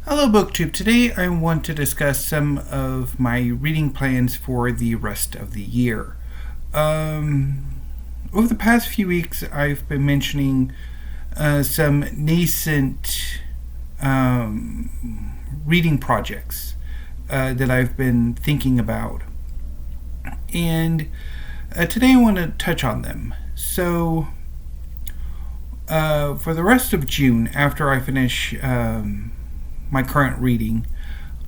Hello, BookTube. Today I want to discuss some of my reading plans for the rest of the year. Over the past few weeks, I've been mentioning some nascent reading projects that I've been thinking about. And today I want to touch on them. So, for the rest of June, after I finish my current reading,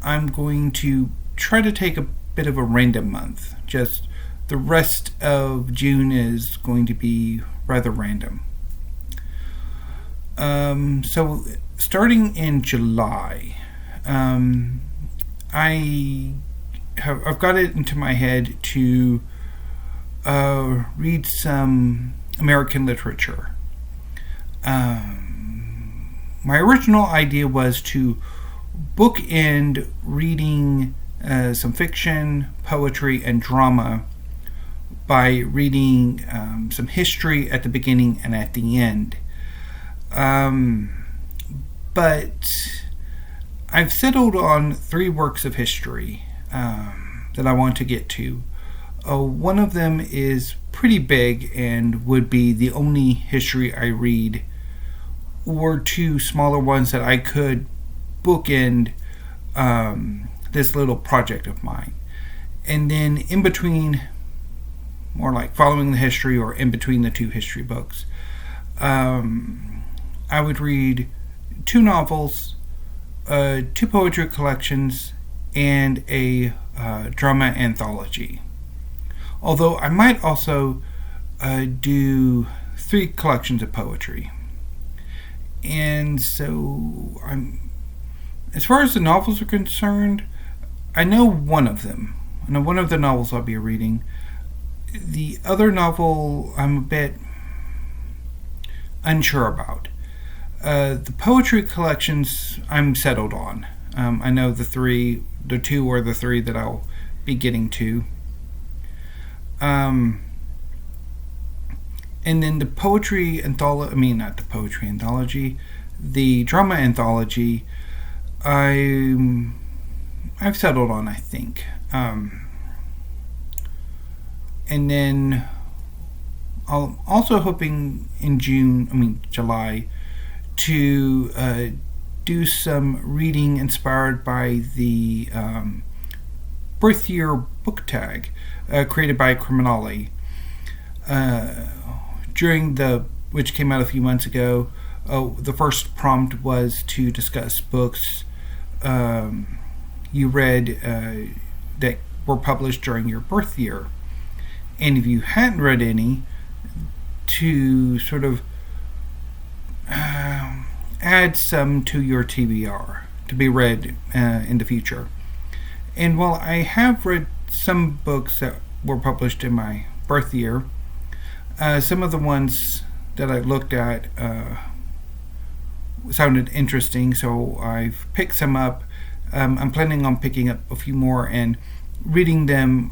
I'm going to try to take a bit of a random month. Just the rest of June is going to be rather random. So starting in July, I've got it into my head to read some American literature. My original idea was to bookend reading some fiction, poetry, and drama by reading some history at the beginning and at the end. But I've settled on 3 works of history that I want to get to. One of them is pretty big and would be the only history I read, or 2 smaller ones that I could bookend this little project of mine. And then in between, more like following the history or in between the 2 history books, I would read 2 novels, 2 poetry collections, and a drama anthology. Although I might also do 3 collections of poetry. And so as far as the novels are concerned, I know one of them. I know one of the novels I'll be reading. The other novel I'm a bit unsure about. The poetry collections I'm settled on. I know the 2 or the 3 that I'll be getting to. And then the poetry anthology, not the poetry anthology, the drama anthology, I've settled on, I think. And then I'm also hoping in July, to do some reading inspired by the birth year book tag created by Criminale. Which came out a few months ago, the first prompt was to discuss books you read that were published during your birth year. And if you hadn't read any, to sort of add some to your TBR to be read in the future. And while I have read some books that were published in my birth year, some of the ones that I looked at sounded interesting, so I've picked some up. I'm planning on picking up a few more and reading them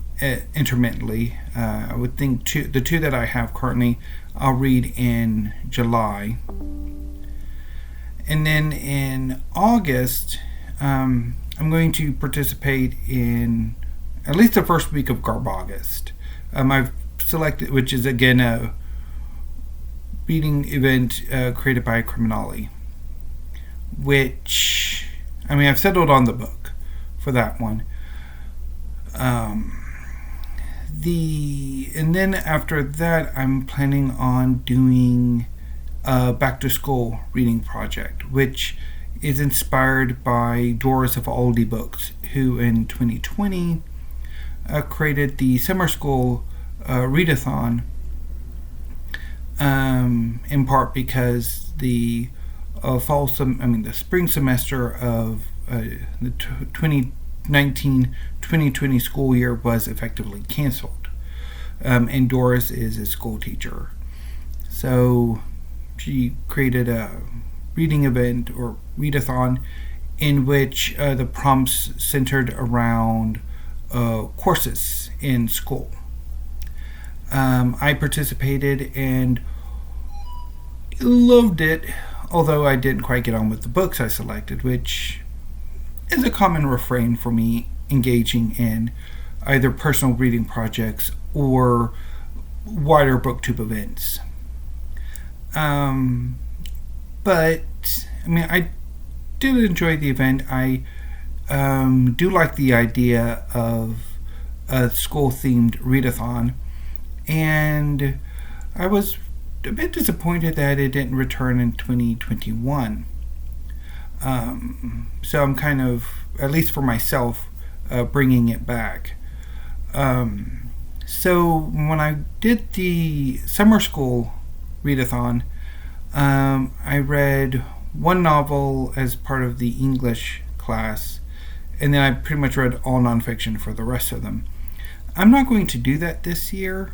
intermittently. I would think the 2 that I have currently I'll read in July. And then in August, I'm going to participate in at least the first week of Garb-August. I've selected, which is again a reading event created by Criminale, which I've settled on the book for that one. And then after that, I'm planning on doing a back to school reading project, which is inspired by Doris of Aldi Books, who in 2020 created the summer school readathon, in part because the the spring semester of the 2019-2020 school year was effectively canceled, and Doris is a school teacher, so she created a reading event or readathon in which the prompts centered around courses in school. I participated and loved it, although I didn't quite get on with the books I selected, which is a common refrain for me engaging in either personal reading projects or wider booktube events. But I mean, I did enjoy the event. I do like the idea of a school-themed readathon, and I was a bit disappointed that it didn't return in 2021. So I'm kind of, at least for myself, bringing it back. So when I did the summer school readathon, I read one novel as part of the English class, and then I pretty much read all nonfiction for the rest of them. I'm not going to do that this year.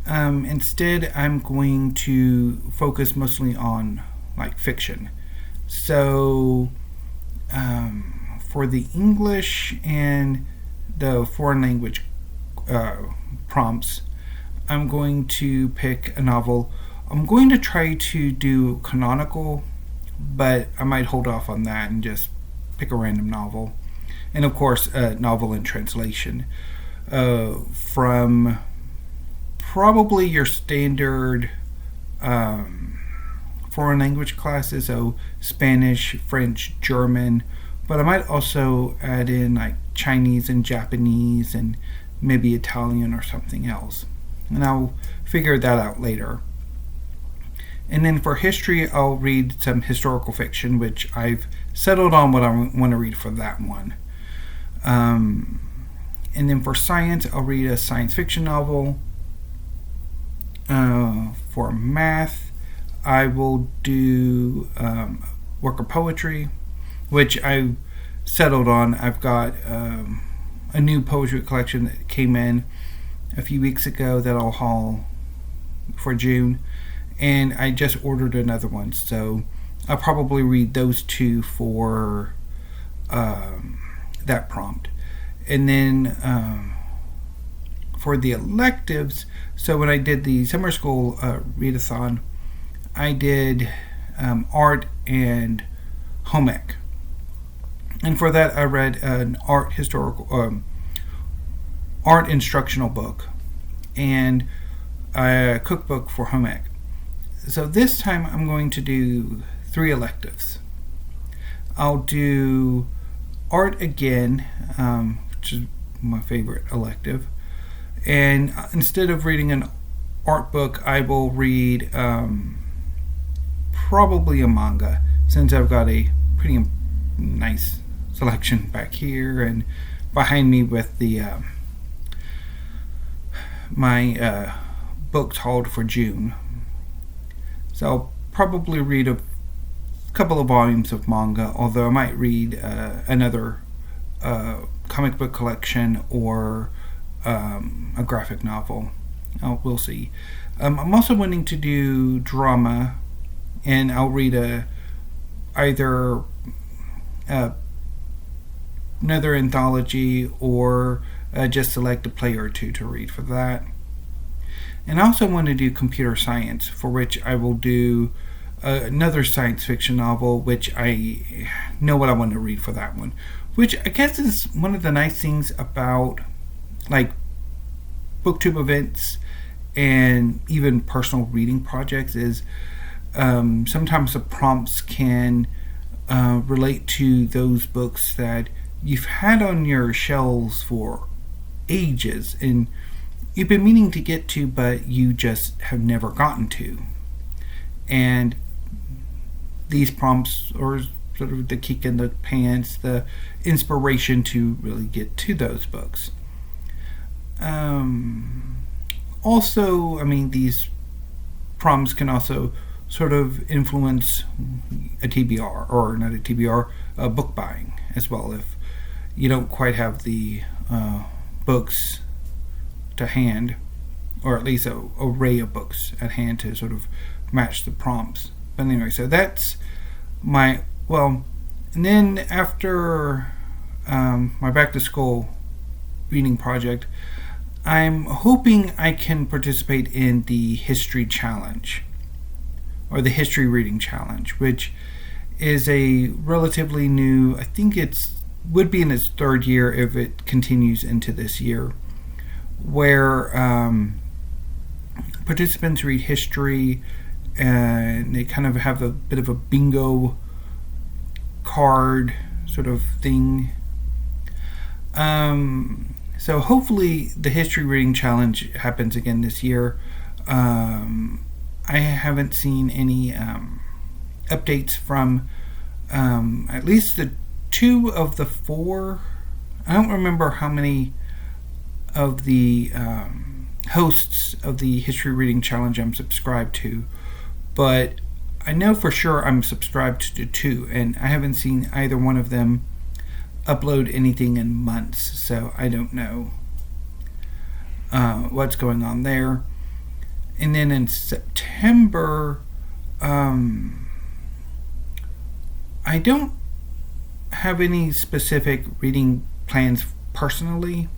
Instead, I'm going to focus mostly on like fiction. So for the English and the foreign language prompts, I'm going to pick a novel. I'm going to try to do canonical, but I might hold off on that and just pick a random novel. And of course, a novel in translation from probably your standard foreign language classes, so Spanish, French, German, but I might also add in like Chinese and Japanese and maybe Italian or something else. And I'll figure that out later. And then for history, I'll read some historical fiction, which I've settled on what I want to read for that one. And then for science, I'll read a science fiction novel. For math, I will do a work of poetry, which I've settled on. I've got a new poetry collection that came in a few weeks ago that I'll haul for June, and I just ordered another one, so I'll probably read those two for that prompt. And then for the electives, so when I did the summer school readathon, I did art and home ec. And for that, I read an art instructional book and a cookbook for home ec. So this time I'm going to do 3 electives. I'll do art again, which is my favorite elective. And instead of reading an art book, I will read probably a manga, since I've got a pretty nice selection back here and behind me with the my books hauled for June. So I'll probably read a couple of volumes of manga, although I might read another comic book collection or a graphic novel. We'll see. I'm also wanting to do drama, and I'll read either another anthology or just select a play or two to read for that. And I also want to do computer science, for which I will do another science fiction novel, which I know what I want to read for that one. Which I guess is one of the nice things about like booktube events and even personal reading projects is sometimes the prompts can relate to those books that you've had on your shelves for ages and you've been meaning to get to, but you just have never gotten to. And these prompts are sort of the kick in the pants, the inspiration to really get to those books. Also, I mean, these prompts can also sort of influence a TBR, or not a TBR, book buying as well. If you don't quite have the books to hand, or at least an array of books at hand to sort of match the prompts. But anyway, so that's my, well, and then after my back to school reading project, I'm hoping I can participate in the history challenge, or the history reading challenge, which is a relatively new, I think would be in its third year if it continues into this year, where participants read history and they kind of have a bit of a bingo card sort of thing. So hopefully the history reading challenge happens again this year. I haven't seen any updates from at least the 2 of the 4. I don't remember how many of the hosts of the history reading challenge I'm subscribed to, but I know for sure I'm subscribed to 2, and I haven't seen either one of them upload anything in months, so I don't know what's going on there. And then in September, I don't have any specific reading plans personally,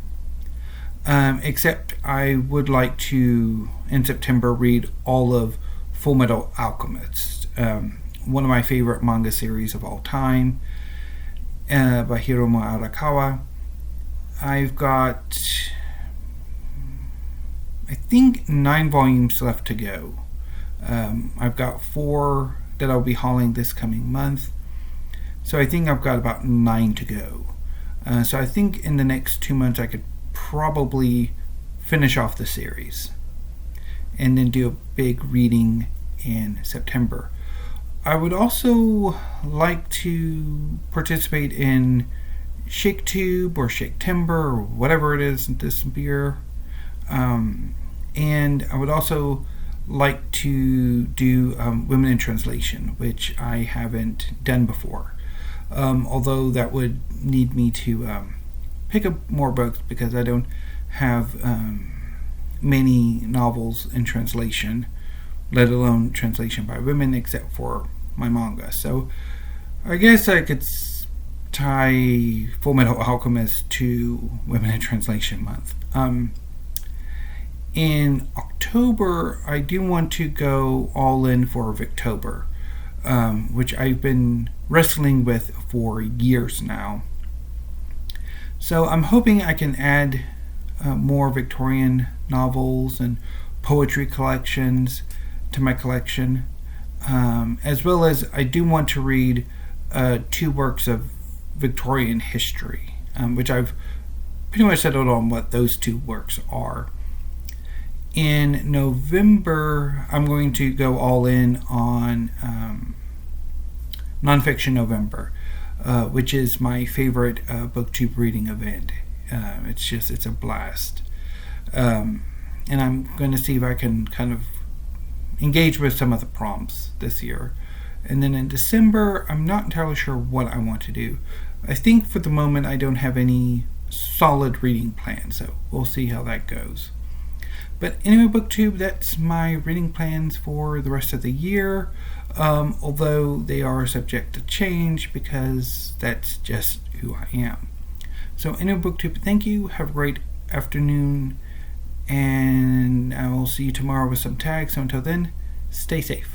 except I would like to, in September, read all of Fullmetal Alchemist, one of my favorite manga series of all time, by Hiromu Arakawa. I've got, I think, 9 volumes left to go. I've got 4 that I'll be hauling this coming month, so I think I've got about 9 to go. So I think in the next 2 months I could probably finish off the series and then do a big reading in September. I would also like to participate in ShakeTube or ShakeTimber or whatever it is this year. And I would also like to do Women in Translation, which I haven't done before. Although that would need me to pick up more books because I don't have many novels in translation, let alone translation by women, except for my manga. So I guess I could tie Fullmetal Alchemist to Women in Translation Month. In October, I do want to go all in for Victober, which I've been wrestling with for years now. So I'm hoping I can add more Victorian novels and poetry collections to my collection, as well as I do want to read 2 works of Victorian history, which I've pretty much settled on what those 2 works are. In November, I'm going to go all in on Nonfiction November, which is my favorite BookTube reading event. It's a blast. And I'm going to see if I can kind of engage with some of the prompts this year. And then in December, I'm not entirely sure what I want to do. I think for the moment I don't have any solid reading plan, so we'll see how that goes. But anyway, BookTube, that's my reading plans for the rest of the year, although they are subject to change because that's just who I am. So anyway, BookTube, thank you. Have a great afternoon, and I will see you tomorrow with some tags. So until then, stay safe.